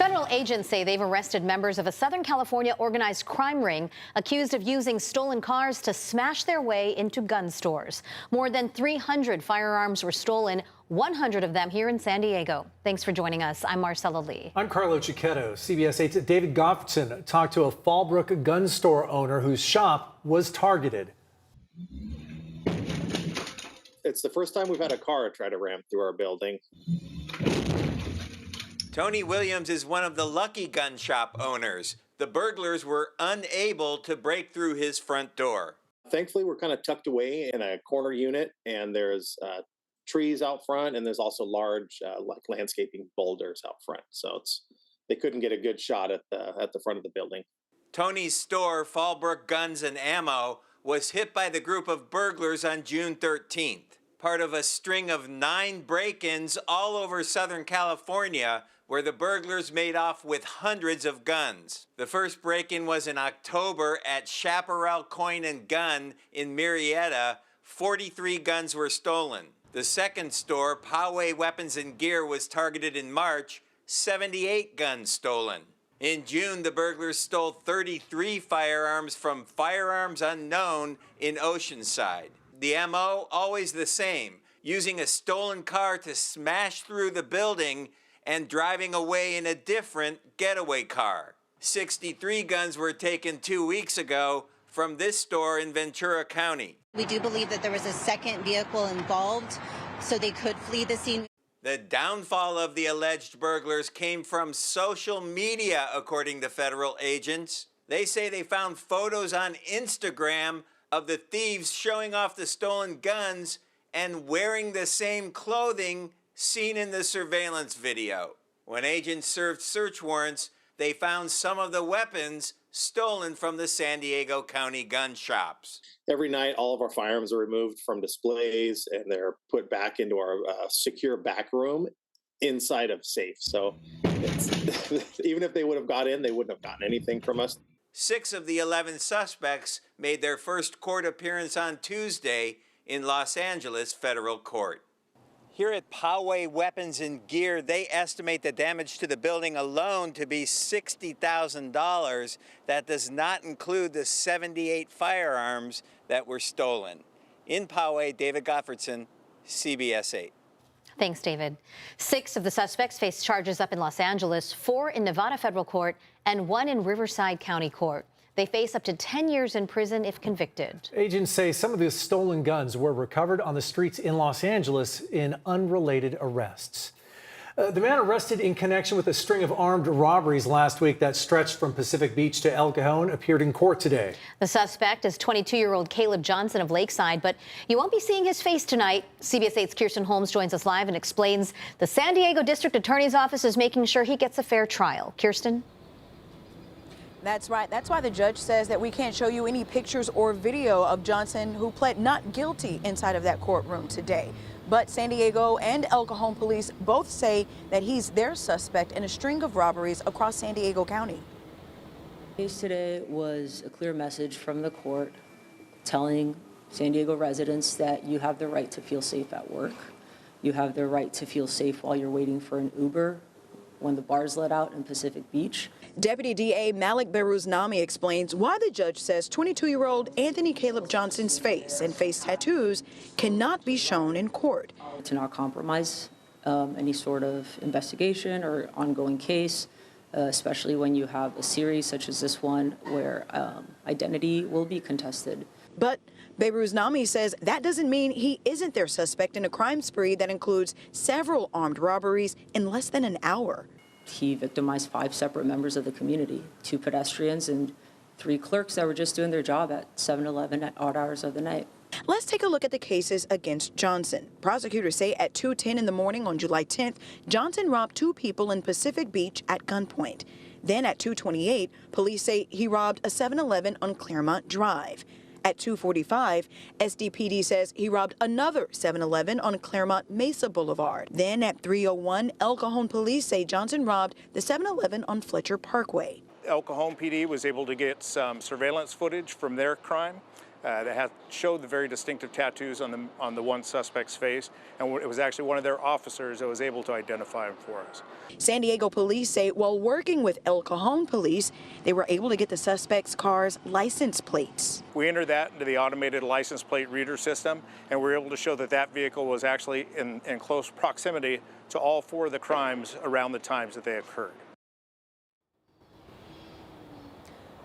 Federal agents say they've arrested members of a Southern California organized crime ring accused of using stolen cars to smash their way into gun stores. More than 300 firearms were stolen, 100 of them here in San Diego. Thanks for joining us. I'm Marcella Lee. I'm Carlo Cicchetto. CBS 8's David Goffredson talked to a Fallbrook gun store owner whose shop was targeted. It's the first time we've had a car try to ram through our building. Tony Williams is one of the lucky gun shop owners. The burglars were unable to break through his front door. Thankfully, we're kind of tucked away in a corner unit, and there's trees out front, and there's also large like landscaping boulders out front. So they couldn't get a good shot at the front of the building. Tony's store, Fallbrook Guns and Ammo, was hit by the group of burglars on June 13th. Part of a string of 9 break-ins all over Southern California where the burglars made off with hundreds of guns. The first break-in was in October at Chaparral Coin and Gun in Murrieta. 43 guns were stolen. The second store, Poway Weapons and Gear, was targeted in March. 78 guns stolen. In June, the burglars stole 33 firearms from Firearms Unknown in Oceanside. The MO, always the same, using a stolen car to smash through the building and driving away in a different getaway car. 63 guns were taken 2 weeks ago from this store in Ventura County. We do believe that there was a second vehicle involved, so they could flee the scene. The downfall of the alleged burglars came from social media, according to federal agents. They say they found photos on Instagram of the thieves showing off the stolen guns and wearing the same clothing seen in the surveillance video. When agents served search warrants, they found some of the weapons stolen from the San Diego County gun shops. Every night, all of our firearms are removed from displays, and they're put back into our secure back room inside of safes. So even if they would have got in, they wouldn't have gotten anything from us. 6 of the 11 suspects made their first court appearance on Tuesday in Los Angeles federal court. Here at Poway Weapons and Gear, they estimate the damage to the building alone to be $60,000. That does not include the 78 firearms that were stolen. In Poway, David Goffredson, CBS 8. Thanks, David. 6 of the suspects face charges up in Los Angeles, 4 in Nevada federal court, and 1 in Riverside County court. They face up to 10 years in prison if convicted. Agents say some of the stolen guns were recovered on the streets in Los Angeles in unrelated arrests. The man arrested in connection with a string of armed robberies last week that stretched from Pacific Beach to El Cajon appeared in court today. The suspect is 22-year-old Caleb Johnson of Lakeside, but you won't be seeing his face tonight. CBS 8's Kirsten Holmes joins us live and explains the San Diego District Attorney's Office is making sure he gets a fair trial. Kirsten? That's right. That's why the judge says that we can't show you any pictures or video of Johnson, who pled not guilty inside of that courtroom today. But San Diego and El Cajon police both say that he's their suspect in a string of robberies across San Diego County. Case today was a clear message from the court telling San Diego residents that you have the right to feel safe at work. You have the right to feel safe while you're waiting for an Uber when the bars let out in Pacific Beach. Deputy DA Malik Beruznami explains why the judge says 22-year-old Anthony Caleb Johnson's face and face tattoos cannot be shown in court. To not compromise any sort of investigation or ongoing case, especially when you have a series such as this one where identity will be contested. But Beruznami says that doesn't mean he isn't their suspect in a crime spree that includes several armed robberies in less than an hour. He victimized 5 separate members of the community, 2 pedestrians and 3 clerks that were just doing their job at 7-Eleven at odd hours of the night. Let's take a look at the cases against Johnson. Prosecutors say at 2:10 in the morning on July 10th, Johnson robbed 2 people in Pacific Beach at gunpoint. Then at 2:28, police say he robbed a 7-Eleven on Claremont Drive. At 2:45, SDPD says he robbed another 7-Eleven on Claremont Mesa Boulevard. Then at 3:01, El Cajon police say Johnson robbed the 7-Eleven on Fletcher Parkway. El Cajon PD was able to get some surveillance footage from their crime that showed the very distinctive tattoos on the one suspect's face, and it was actually one of their officers that was able to identify him for us. San Diego police say while working with El Cajon police, they were able to get the suspect's car's license plates. We entered that into the automated license plate reader system, and we were able to show that that vehicle was actually in close proximity to all 4 of the crimes around the times that they occurred.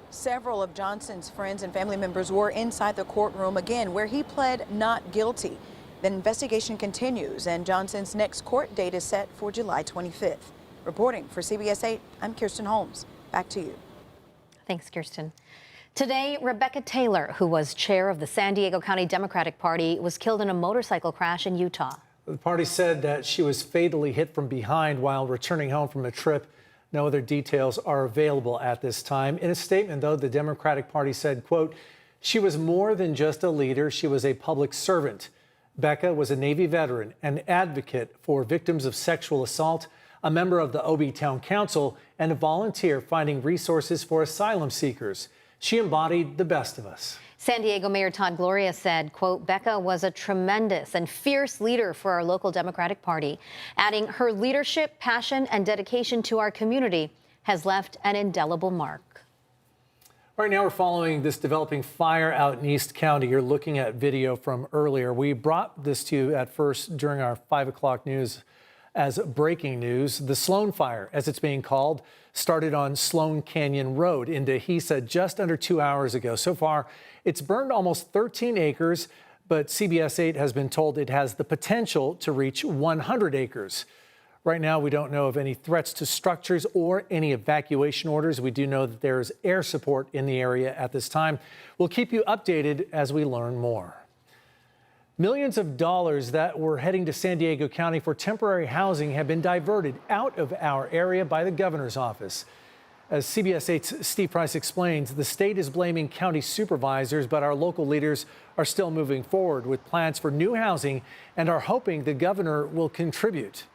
Several of Johnson's friends and family members were inside the courtroom again, where he pled not guilty. The investigation continues, and Johnson's next court date is set for July 25th. Reporting for CBS 8, I'm Kirsten Holmes. Back to you. Thanks, Kirsten. Today, Rebecca Taylor, who was chair of the San Diego County Democratic Party, was killed in a motorcycle crash in Utah. The party said that she was fatally hit from behind while returning home from a trip. No other details are available at this time. In a statement, though, the Democratic Party said, quote, "She was more than just a leader. She was a public servant." Becca was a Navy veteran, an advocate for victims of sexual assault, a member of the OB Town Council, and a volunteer finding resources for asylum seekers. She embodied the best of us. San Diego Mayor Todd Gloria said, quote, "Becca was a tremendous and fierce leader for our local Democratic Party," adding her leadership, passion, and dedication to our community has left an indelible mark. Right now, we're following this developing fire out in East County. You're looking at video from earlier. We brought this to you at first during our 5 o'clock news as breaking news. The Sloan Fire, as it's being called, started on Sloan Canyon Road in Dehesa just under 2 hours ago. So far, it's burned almost 13 acres, but CBS 8 has been told it has the potential to reach 100 acres. Right now, we don't know of any threats to structures or any evacuation orders. We do know that there is air support in the area at this time. We'll keep you updated as we learn more. Millions of dollars that were heading to San Diego County for temporary housing have been diverted out of our area by the governor's office. As CBS 8's Steve Price explains, the state is blaming county supervisors, but our local leaders are still moving forward with plans for new housing and are hoping the governor will contribute.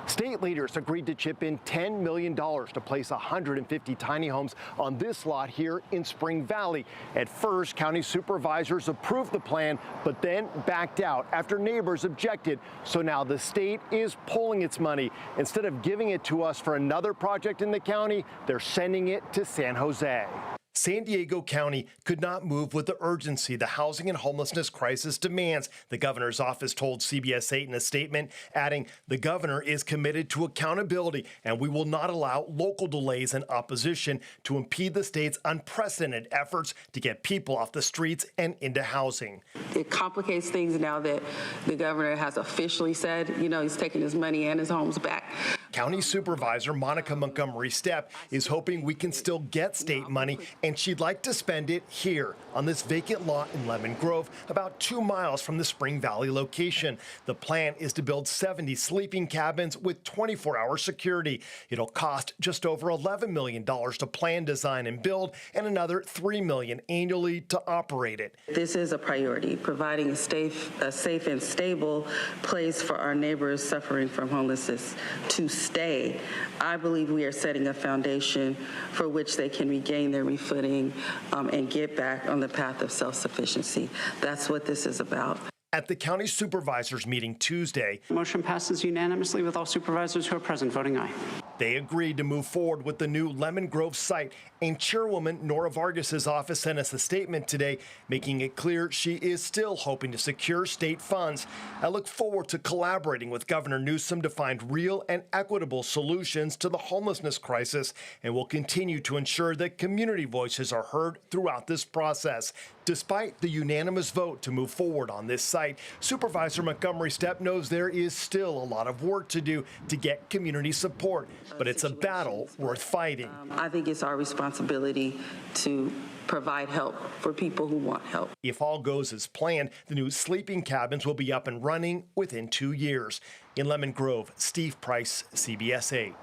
State leaders agreed to chip in $10 million to place 150 tiny homes on this lot here in Spring Valley. At first, county supervisors approved the plan, but then backed out after neighbors objected. So now the state is pulling its money. Instead of giving it to us for another project in the county, they're sending it to San Jose. San Diego County could not move with the urgency the housing and homelessness crisis demands, the governor's office told CBS 8 in a statement, adding, "The governor is committed to accountability, and we will not allow local delays and opposition to impede the state's unprecedented efforts to get people off the streets and into housing." It complicates things now that the governor has officially said, he's taking his money and his homes back. County Supervisor Monica Montgomery Stepp is hoping we can still get state money, and she'd like to spend it here on this vacant lot in Lemon Grove, about 2 miles from the Spring Valley location. The plan is to build 70 sleeping cabins with 24-hour security. It'll cost just over $11 million to plan, design, and build, and another $3 million annually to operate it. This is a priority, providing a safe and stable place for our neighbors suffering from homelessness to stay. I believe we are setting a foundation for which they can regain their refooting and get back on the path of self-sufficiency. That's what this is about. At the county supervisors meeting Tuesday, motion passes unanimously with all supervisors who are present voting aye. They agreed to move forward with the new Lemon Grove site, and Chairwoman Nora Vargas's office sent us a statement today making it clear she is still hoping to secure state funds. I look forward to collaborating with Governor Newsom to find real and equitable solutions to the homelessness crisis, and will continue to ensure that community voices are heard throughout this process. Despite the unanimous vote to move forward on this site, Supervisor Montgomery Stepp knows there is still a lot of work to do to get community support, but it's a battle worth fighting. I think it's our responsibility to provide help for people who want help. If all goes as planned, the new sleeping cabins will be up and running within 2 years. In Lemon Grove, Steve Price, CBS 8.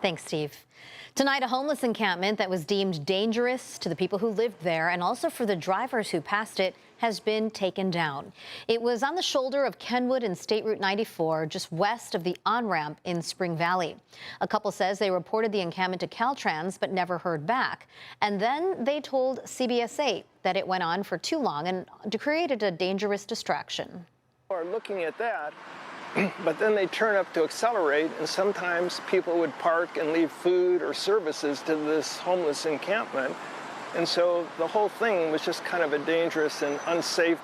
Thanks, Steve. Tonight, a homeless encampment that was deemed dangerous to the people who lived there and also for the drivers who passed it has been taken down. It was on the shoulder of Kenwood and State Route 94, just west of the on-ramp in Spring Valley. A couple says they reported the encampment to Caltrans but never heard back. And then they told CBS 8 that it went on for too long and created a dangerous distraction. Are looking at that, but then they turn up to accelerate, and sometimes people would park and leave food or services to this homeless encampment. And so the whole thing was just kind of a dangerous and unsafe.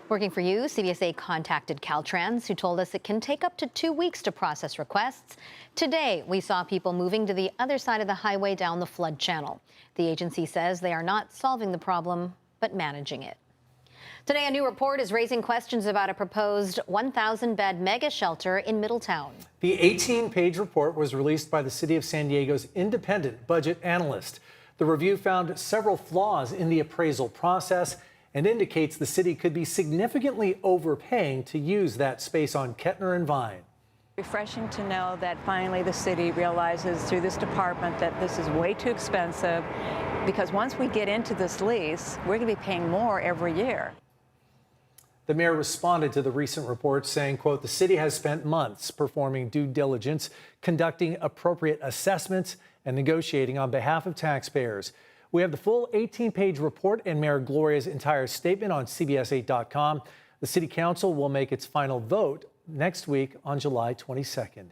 Working for you, CBS 8 contacted Caltrans, who told us it can take up to 2 weeks to process requests. Today, we saw people moving to the other side of the highway down the flood channel. The agency says they are not solving the problem, but managing it. Today, a new report is raising questions about a proposed 1,000-bed mega shelter in Middletown. The 18-page report was released by the City of San Diego's independent budget analyst. The review found several flaws in the appraisal process and indicates the city could be significantly overpaying to use that space on Kettner and Vine. Refreshing to know that finally the city realizes through this department that this is way too expensive, because once we get into this lease, we're going to be paying more every year. The mayor responded to the recent report saying, quote, the city has spent months performing due diligence, conducting appropriate assessments, and negotiating on behalf of taxpayers. We have the full 18-page report and Mayor Gloria's entire statement on CBS8.com. The City Council will make its final vote next week on July 22nd.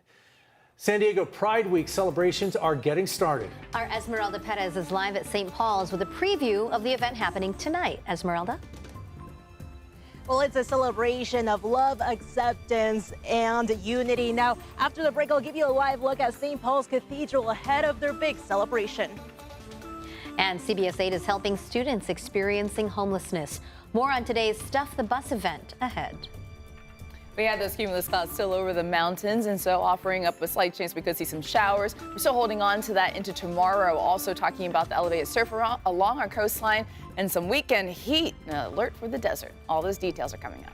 San Diego Pride Week celebrations are getting started. Our Esmeralda Perez is live at St. Paul's with a preview of the event happening tonight. Esmeralda? Well, it's a celebration of love, acceptance, and unity. Now, after the break, I'll give you a live look at St. Paul's Cathedral ahead of their big celebration. And CBS 8 is helping students experiencing homelessness. More on today's Stuff the Bus event ahead. We had those cumulus clouds still over the mountains, and so offering up a slight chance we could see some showers. We're still holding on to that into tomorrow. Also talking about the elevated surf along our coastline and some weekend heat. An alert for the desert. All those details are coming up.